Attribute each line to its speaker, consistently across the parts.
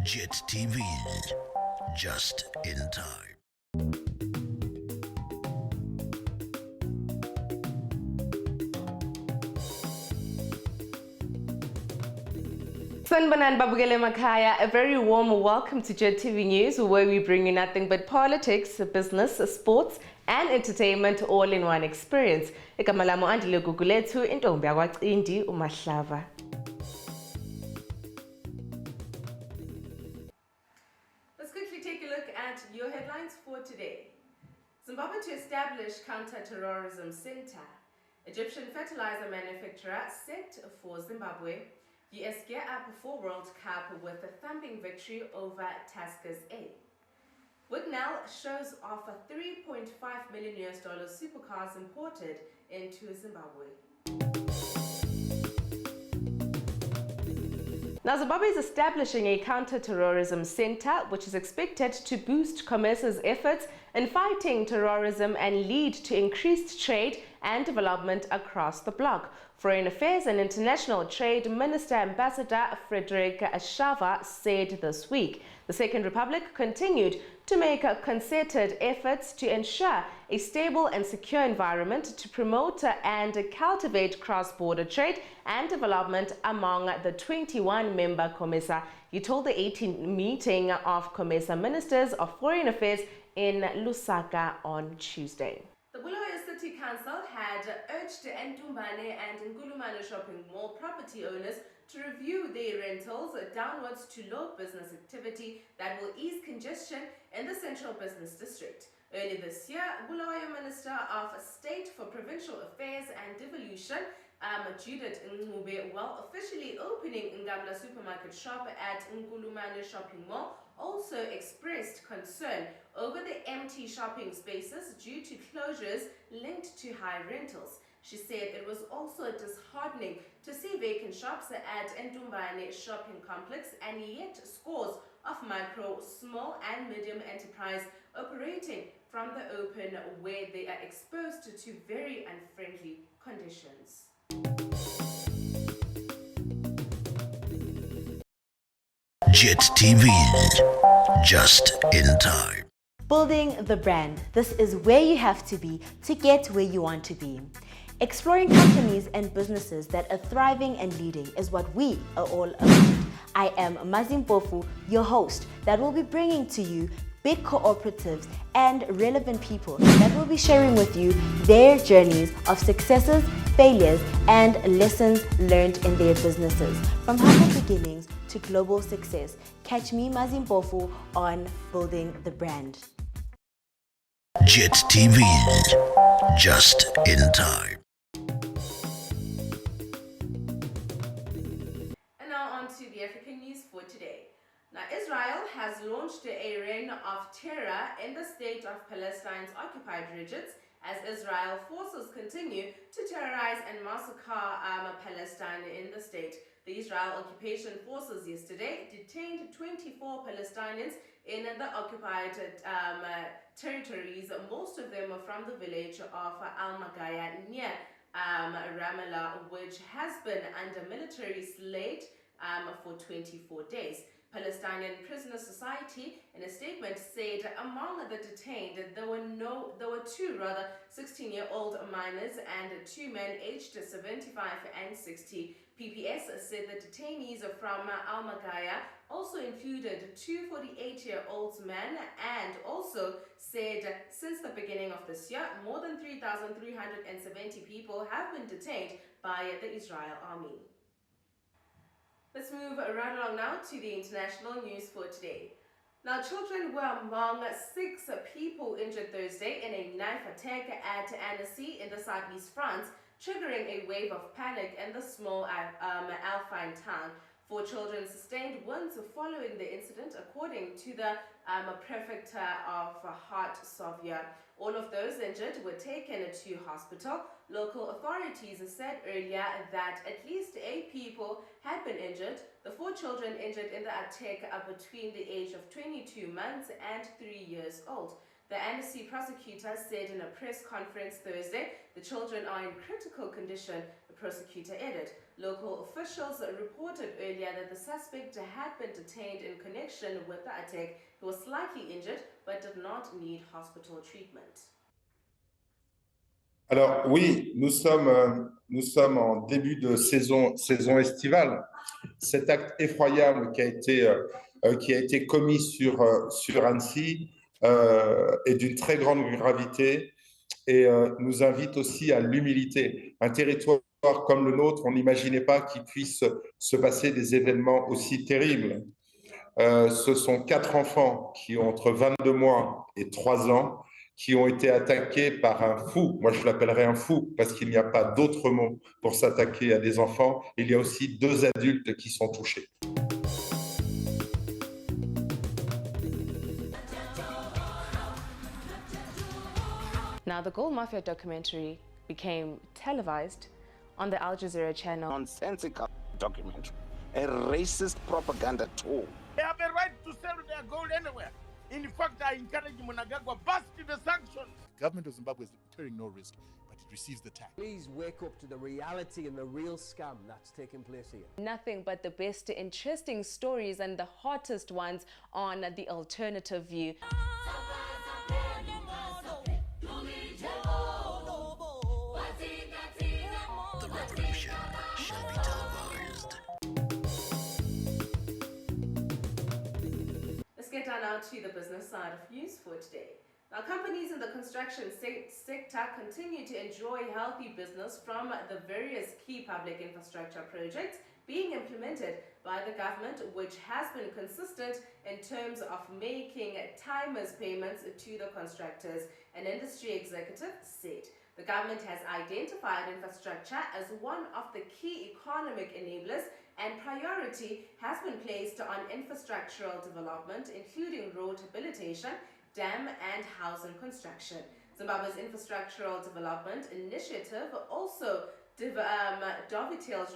Speaker 1: JIT-TV, just in time.
Speaker 2: Sanibonani babukele emakhaya, a very warm welcome to JIT-TV News, where we bring you nothing but politics, business, sports and entertainment all in one experience. Igama lami Andile Gugulethu, intombi yakwaCindi uMahlava. Let's quickly take a look at your headlines for today. Zimbabwe to establish counter-terrorism center. Egyptian fertilizer manufacturer set for Zimbabwe. US gear up for World Cup with a thumping victory over Tuskers A. Wignell shows off $3.5 million supercars imported into Zimbabwe. Now, Zimbabwe is establishing a counter-terrorism center, which is expected to boost COMESA's efforts in fighting terrorism and lead to increased trade and development across the bloc. Foreign Affairs and International Trade Minister Ambassador Frederick Shava said this week. The Second Republic continued to make concerted efforts to ensure a stable and secure environment to promote and cultivate cross-border trade and development among the 21-member COMESA. He told the 18th meeting of COMESA Ministers of Foreign Affairs in Lusaka on Tuesday. The Bulawayo City Council had urged Ntumbane and Nkulumane shopping mall property owners to review their rentals downwards to low business activity that will ease congestion in the central business district. Early this year, Bulawayo Minister of State for Provincial Affairs and Devolution, Judith Ngube, while officially opening Ngabla supermarket shop at Nkulumane shopping mall, also expressed concern over the empty shopping spaces due to closures linked to high rentals. She said it was also disheartening to see vacant shops at Ntumbane shopping complex and yet scores of micro, small and medium enterprise operating from the open where they are exposed to very unfriendly conditions.
Speaker 1: JIT-TV, just in time.
Speaker 3: Building the brand. This is where you have to be to get where you want to be. Exploring companies and businesses that are thriving and leading is what we are all about. I am Mazimpofu, your host, that will be bringing to you big cooperatives and relevant people that will be sharing with you their journeys of successes, failures, and lessons learned in their businesses, from humble beginnings to global success. Catch me, Mazimpofu, on Building the Brand.
Speaker 1: JIT-TV, just in time.
Speaker 2: And now on to the African news for today. Now, Israel has launched a reign of terror in the state of Palestine's occupied regions as Israel forces continue to terrorize and massacre Palestine in the state. The Israel occupation forces yesterday detained 24 Palestinians in the occupied territories. Most of them are from the village of Al-Magaya near Ramallah, which has been under military slate for 24 days. Palestinian Prisoner Society, in a statement, said among the detained there were two 16-year-old minors and two men aged 75 and 60. PPS said the detainees from Al-Magaya also included two 48-year-old men, and also said since the beginning of this year, more than 3,370 people have been detained by the Israel army. Let's move right along now to the international news for today. Now, children were among 6 people injured Thursday in a knife attack at Annecy in the southeast France, triggering a wave of panic in the small Alpine town. 4 children sustained wounds following the incident, according to the prefect of Hart-Sovia. All of those injured were taken to hospital. Local authorities said earlier that at least 8 people had been injured. The 4 children injured in the attack are between the age of 22 months and 3 years old. The Annecy prosecutor said in a press conference Thursday the children are in critical condition The prosecutor added. Local officials reported earlier that the suspect had been detained in connection with the attack. He was slightly injured but did not need hospital treatment.
Speaker 4: Alors oui, nous sommes en début de saison estivale. Cet acte effroyable qui a été commis sur Annecy est d'une très grande gravité et nous invite aussi à l'humilité. Un territoire comme le nôtre, on n'imaginait pas qu'il puisse se passer des événements aussi terribles. Ce sont 4 enfants qui ont entre 22 mois et 3 ans qui ont été attaqués par un fou. Moi, je l'appellerais un fou parce qu'il n'y a pas d'autre mot pour s'attaquer à des enfants. Il y a aussi 2 adultes qui sont touchés.
Speaker 2: Now, the Gold Mafia documentary became televised on the Al Jazeera channel.
Speaker 5: Nonsensical documentary, a racist propaganda tool.
Speaker 6: They have a right to sell their gold anywhere. In fact, I encourage Mnangagwa, bust the sanctions.
Speaker 7: The government of Zimbabwe is carrying no risk, but it receives the tax.
Speaker 8: Please wake up to the reality and the real scam that's taking place here.
Speaker 2: Nothing but the best interesting stories and the hottest ones on The Alternative View.
Speaker 1: The revolution shall be televised.
Speaker 2: Let's get down now to the business side of news for today. Now, companies in the construction sector continue to enjoy healthy business from the various key public infrastructure projects being implemented by the government, which has been consistent in terms of making timeless payments to the constructors. An industry executive said the government has identified infrastructure as one of the key economic enablers, and priority has been placed on infrastructural development, including road rehabilitation, dam and housing construction. Zimbabwe's infrastructural development initiative also dovetails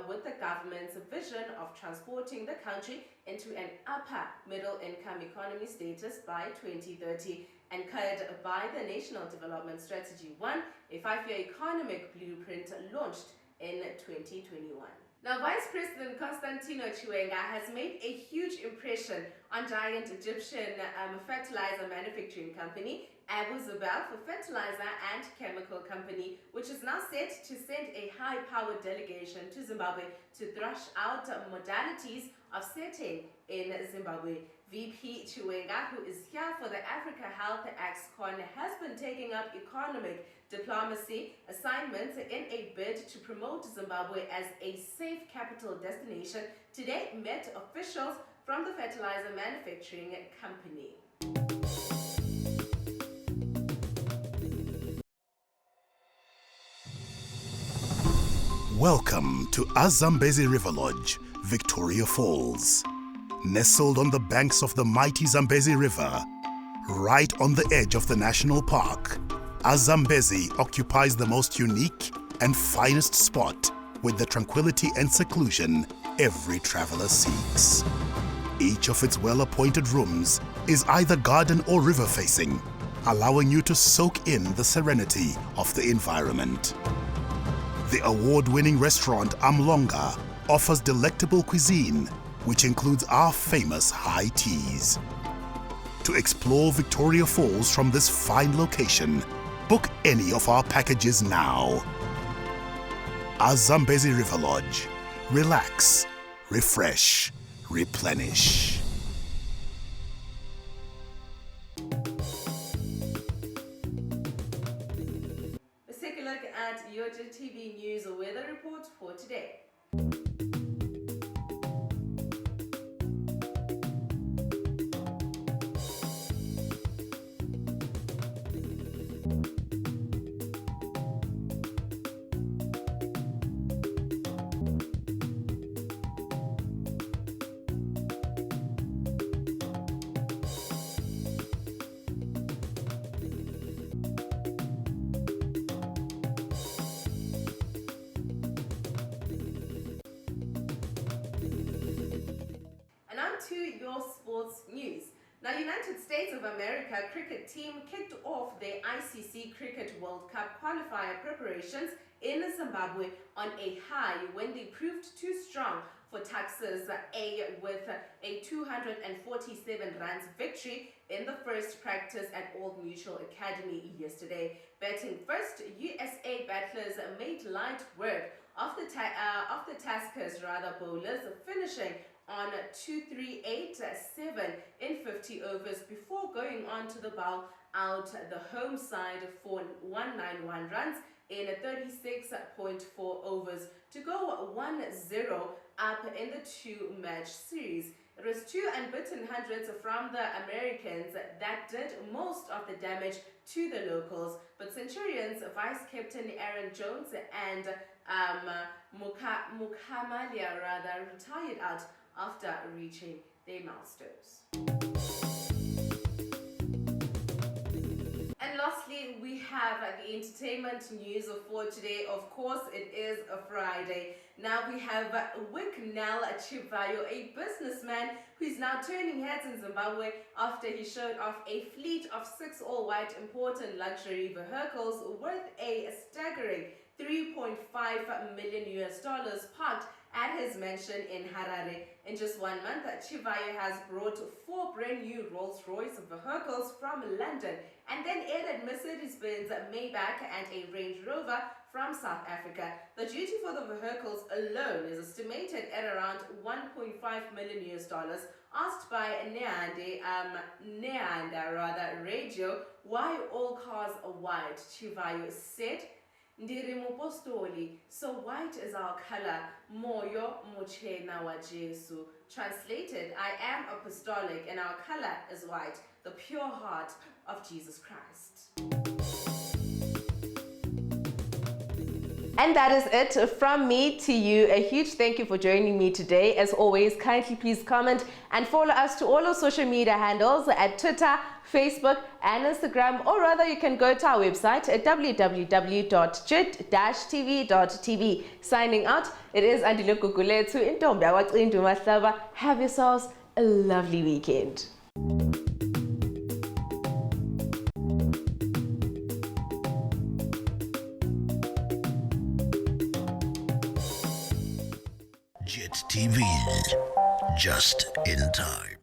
Speaker 2: with the government's vision of transporting the country into an upper middle income economy status by 2030, anchored by the National Development Strategy 1, a 5-year economic blueprint launched in 2021. Now, Vice President Constantino Chiwenga has made a huge impression on giant Egyptian fertilizer manufacturing company Abu Zabel for fertilizer and chemical company, which is now set to send a high-powered delegation to Zimbabwe to thrash out modalities of setting in Zimbabwe. VP Chiwenga, who is here for the Africa Health AXCON, has been taking up economic diplomacy assignments in a bid to promote Zimbabwe as a safe capital destination. Today met officials from the fertilizer manufacturing company.
Speaker 1: Welcome to Zambezi River Lodge, Victoria Falls. Nestled on the banks of the mighty Zambezi River, right on the edge of the national park, Zambezi occupies the most unique and finest spot with the tranquility and seclusion every traveler seeks. Each of its well-appointed rooms is either garden or river facing, allowing you to soak in the serenity of the environment. The award-winning restaurant Amlonga offers delectable cuisine, which includes our famous high teas. To explore Victoria Falls from this fine location, book any of our packages now. Zambezi River Lodge. Relax, refresh, replenish.
Speaker 2: Let's take a look at your JIT-TV News weather report for today. To your sports news. Now, United States of America cricket team kicked off their ICC Cricket World Cup qualifier preparations in Zimbabwe on a high when they proved too strong for Tuxers with a 247 runs victory in the first practice at Old Mutual Academy yesterday. Batting first, USA battlers made light work of the Tuskers bowlers, finishing on 238-7 in 50 overs before going on to the bow out the home side for 191 runs in 36.4 overs to go 1-0 up in the two-match series. It was 2 unbeaten hundreds from the Americans that did most of the damage to the locals, but Centurions vice-captain Aaron Jones and Mukhamalia retired out after reaching their milestones. And lastly, we have the entertainment news for today. Of course, it is a Friday. Now we have JIT-TVzw, a businessman who is now turning heads in Zimbabwe after he showed off a fleet of 6 all-white imported luxury vehicles worth a staggering $3.5 million parked at his mansion in Harare. In just 1 month, JIT-TVzw has brought 4 brand new Rolls-Royce vehicles from London and then added Mercedes-Benz, Maybach and a Range Rover from South Africa. The duty for the vehicles alone is estimated at around $1.5 million. Asked by Neanda Radio why all cars are white, JIT-TVzw said, "Ndiri mupostoli, so white is our color, moyo muchena wa Jesu." Translated, I am apostolic and our color is white, the pure heart of Jesus Christ. And that is it from me to you. A huge thank you for joining me today. As always, kindly please comment and follow us to all our social media handles at Twitter, Facebook and Instagram, or rather you can go to our website at www.JIT-TVzw. Signing out, it is Andile Kukulethu in Mahlaba. Have yourselves a lovely weekend.
Speaker 1: JIT-TV, just in time.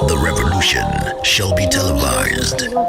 Speaker 1: The revolution shall be televised.